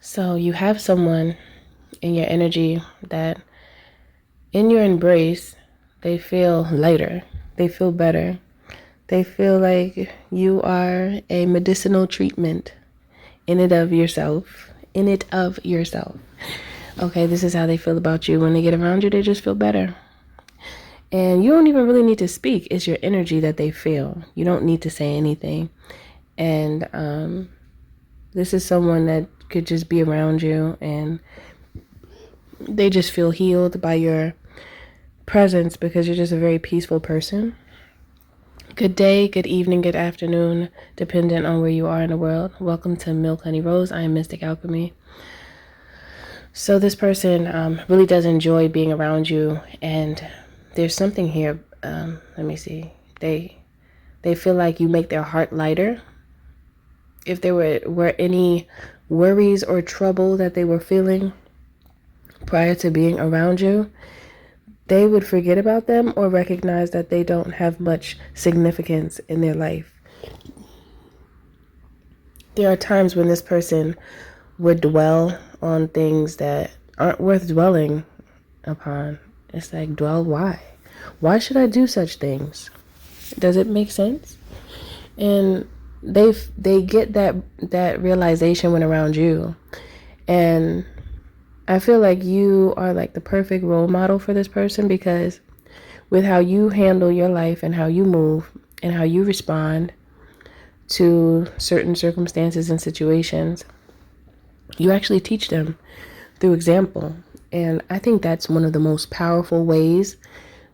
So you have someone in your energy that in your embrace, they feel lighter, they feel better, they feel like you are a medicinal treatment in it of yourself, in it of yourself. Okay, this is how they feel about you. When they get around you, they just feel better. And you don't even really need to speak. It's your energy that they feel. You don't need to say anything. And this is someone that could just be around you and they just feel healed by your presence because you're just a very peaceful person. Good day, good evening, good afternoon, dependent on where you are in the world. Welcome to Milk Honey Rose. I am Mystic Alchemy. So this person really does enjoy being around you, and there's something here. Let me see. They feel like you make their heart lighter. If there were any worries or trouble that they were feeling prior to being around you, they would forget about them or recognize that they don't have much significance in their life. There are times when this person would dwell on things that aren't worth dwelling upon. It's like, dwell why? Why should I do such things? Does it make sense? And they get that realization when around you. And I feel like you are like the perfect role model for this person, because with how you handle your life and how you move and how you respond to certain circumstances and situations, you actually teach them through example. And I think that's one of the most powerful ways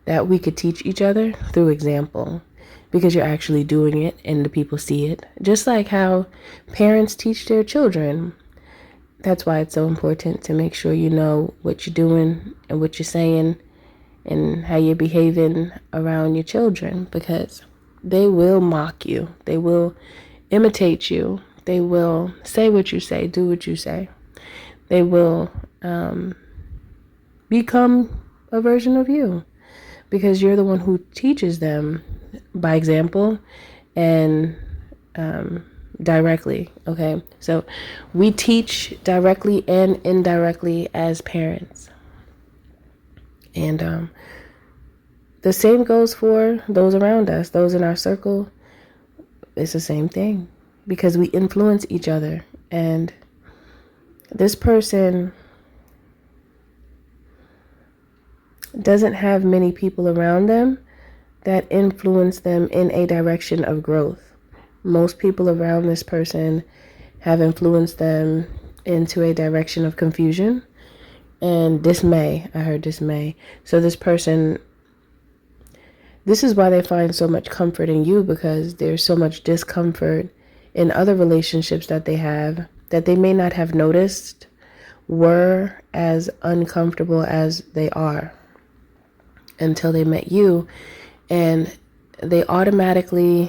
that we could teach each other, through example, because you're actually doing it and the people see it. Just like how parents teach their children. That's why it's so important to make sure you know what you're doing and what you're saying and how you're behaving around your children, because they will mock you. They will imitate you. They will say what you say, do what you say. They will become a version of you, because you're the one who teaches them by example and directly. Okay, so we teach directly and indirectly as parents, and the same goes for those around us, those in our circle. It's the same thing, because we influence each other. And this person doesn't have many people around them that influence them in a direction of growth. Most people around this person have influenced them into a direction of confusion and dismay. I heard dismay. So this person, this is why they find so much comfort in you, because there's so much discomfort in other relationships that they have that they may not have noticed were as uncomfortable as they are, until they met you, and they automatically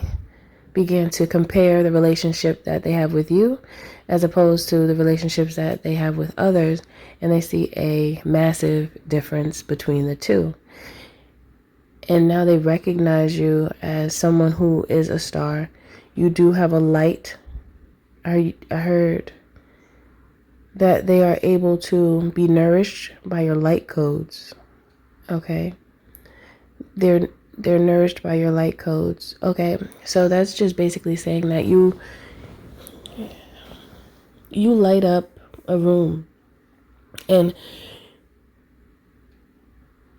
began to compare the relationship that they have with you as opposed to the relationships that they have with others, and they see a massive difference between the two. And now they recognize you as someone who is a star. You do have a light. I heard that they are able to be nourished by your light codes. Okay. They're nourished by your light codes. Okay. So that's just basically saying that you light up a room. And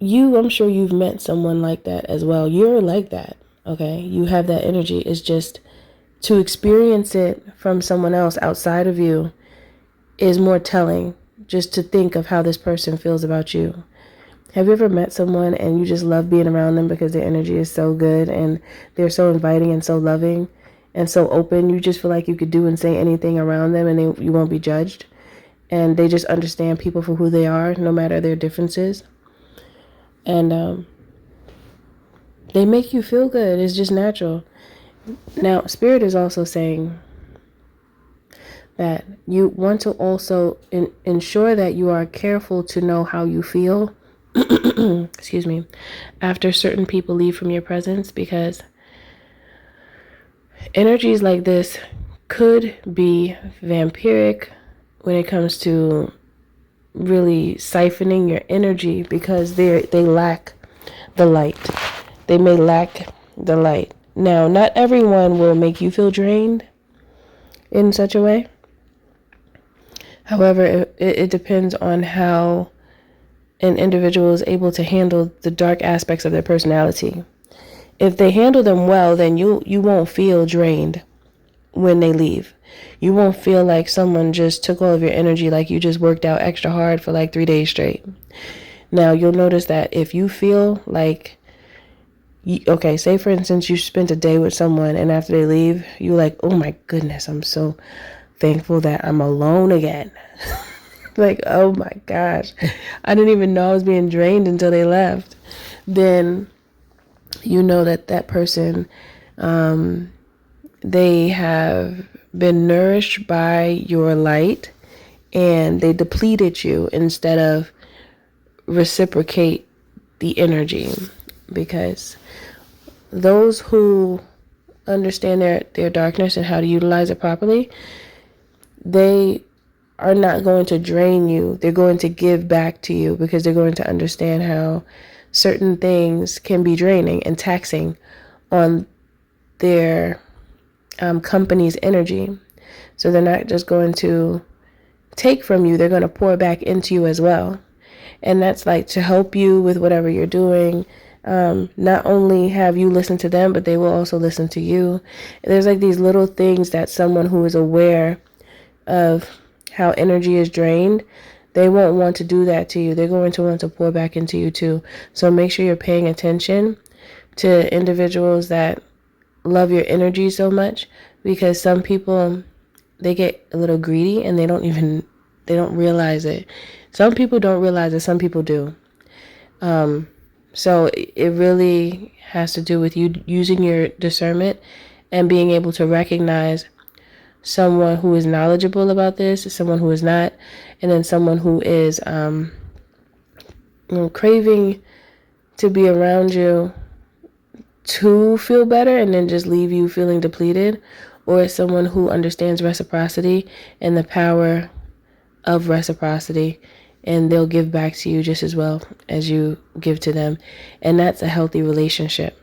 I'm sure you've met someone like that as well. You're like that. Okay. You have that energy. It's just to experience it from someone else outside of you is more telling, just to think of how this person feels about you. Have you ever met someone and you just love being around them because their energy is so good and they're so inviting and so loving and so open? You just feel like you could do and say anything around them and you won't be judged. And they just understand people for who they are, no matter their differences. And they make you feel good. It's just natural. Now, Spirit is also saying that you want to also ensure that you are careful to know how you feel excuse me, after certain people leave from your presence, because energies like this could be vampiric, when it comes to really siphoning your energy, because they lack the light. They may lack the light. Now, not everyone will make you feel drained in such a way. However, it depends on how an individual is able to handle the dark aspects of their personality. If they handle them well, then you won't feel drained when they leave. You won't feel like someone just took all of your energy, like you just worked out extra hard for like 3 days straight. Now, you'll notice that if you feel like, okay, say for instance, you spent a day with someone and after they leave, you're like, oh my goodness, I'm so thankful that I'm alone again. Like, oh my gosh, I didn't even know I was being drained until they left. Then you know that person, they have been nourished by your light and they depleted you instead of reciprocate the energy. Because those who understand their darkness and how to utilize it properly, they are not going to drain you. They're going to give back to you because they're going to understand how certain things can be draining and taxing on their company's energy. So they're not just going to take from you, they're going to pour back into you as well. And that's like to help you with whatever you're doing. Not only have you listen to them, but they will also listen to you. There's like these little things that someone who is aware of how energy is drained, they won't want to do that to you. They're going to want to pour back into you too. So make sure you're paying attention to individuals that love your energy so much, because some people, they get a little greedy and they don't realize it. Some people don't realize it, some people do. So it really has to do with you using your discernment and being able to recognize someone who is knowledgeable about this, someone who is not, and then someone who is craving to be around you to feel better and then just leave you feeling depleted, or someone who understands reciprocity and the power of reciprocity, and they'll give back to you just as well as you give to them. And that's a healthy relationship.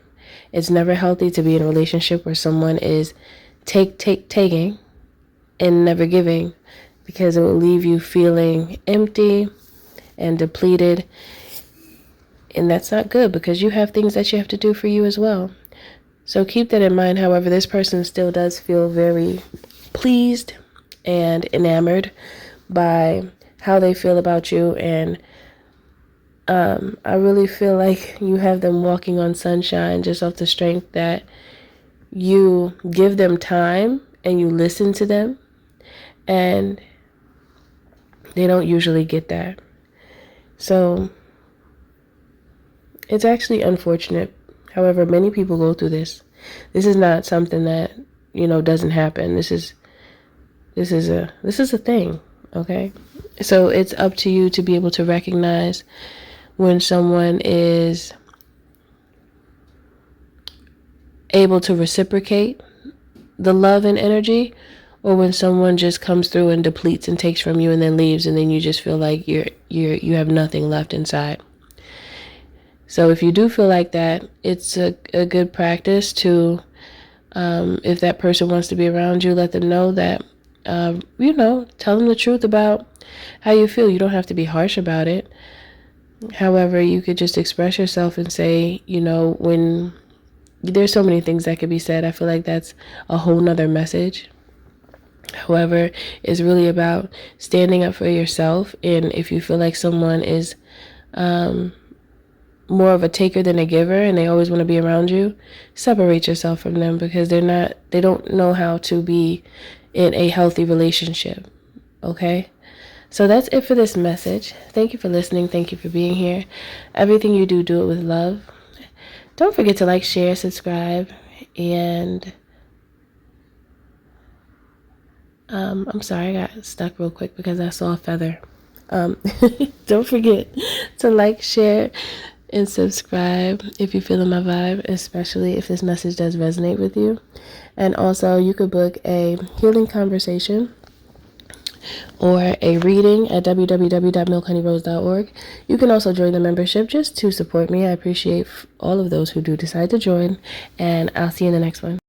It's never healthy to be in a relationship where someone is taking and never giving, because it will leave you feeling empty and depleted. And that's not good, because you have things that you have to do for you as well. So keep that in mind. However, this person still does feel very pleased and enamored by how they feel about you. And I really feel like you have them walking on sunshine just off the strength that you give them time and you listen to them. And they don't usually get that. So it's actually unfortunate. However, many people go through this. This is not something that, doesn't happen. This is a thing, okay? So it's up to you to be able to recognize when someone is able to reciprocate the love and energy, or when someone just comes through and depletes and takes from you and then leaves, and then you just feel like you have nothing left inside. So if you do feel like that, it's a good practice to, if that person wants to be around you, let them know that, tell them the truth about how you feel. You don't have to be harsh about it. However, you could just express yourself and say, when there's so many things that could be said. I feel like that's a whole nother message. However, it's really about standing up for yourself. And if you feel like someone is more of a taker than a giver and they always want to be around you, separate yourself from them, because they don't know how to be in a healthy relationship. Okay? So that's it for this message. Thank you for listening. Thank you for being here. Everything you do, do it with love. Don't forget to like, share, subscribe, and I'm sorry, I got stuck real quick because I saw a feather. Don't forget to like, share, and subscribe if you're feeling my vibe, especially if this message does resonate with you. And also, you could book a healing conversation or a reading at www.milkhoneyrose.org. You can also join the membership just to support me. I appreciate all of those who do decide to join, and I'll see you in the next one.